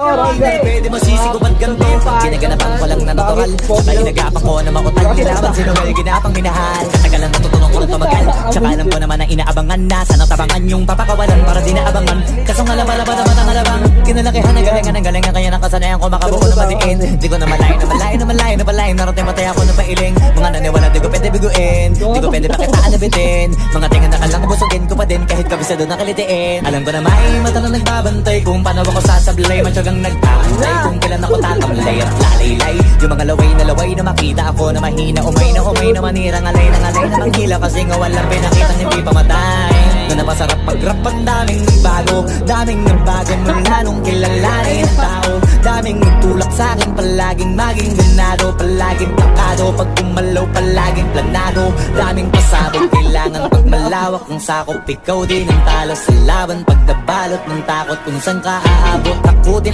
Pwede mo sisigupad ganto. Sinaganapan ko lang na natural. Saka inagapan ko na mautal. Nilaban sinugal, ginapang minahal. Katagalan natutunong ko rin tumagal. Tsaka alam ko naman na inaabangan na. Sana tabangan yung papakawalan para di naabangan. Kaso nga laba-laba naman ang alabang. Kinalakihan ng galingan ng galingan. Kaya nakasanayan ko makabuko na matiin. Di ko na malayo na malayo na malayo na malayo. Narating matay ako ng pailing. Mga naniwala di ko pwede biguin. Di ko pwede pakitaan na bitin. Mga tingan na kalang busugin ko pa din. Kahit kabisado na kalitiin. Alam ko na may mata na nagbabantay. Kung paano ako sasablay. Matyagang nagtaantay. Kung kailan ako tatamlay at lalaylay. Yung mga laway na makita ako na mahina. Umay na manirang alay na manghila. Kasi nga walang pinakitang hindi pamatay. Na napasarap mag-rap ang daming nagbago. Daming nagbago mula nung kilalanin ang tao. Daming nagtulak sa'kin palaging maging ganado. Palaging plakado pag kumalaw palaging planado. Daming pasabog kailangan pag malawak ang sakop. Ikaw din ang talo sa laban pag nabalot ng takot. Kung saan ka aabot ako din.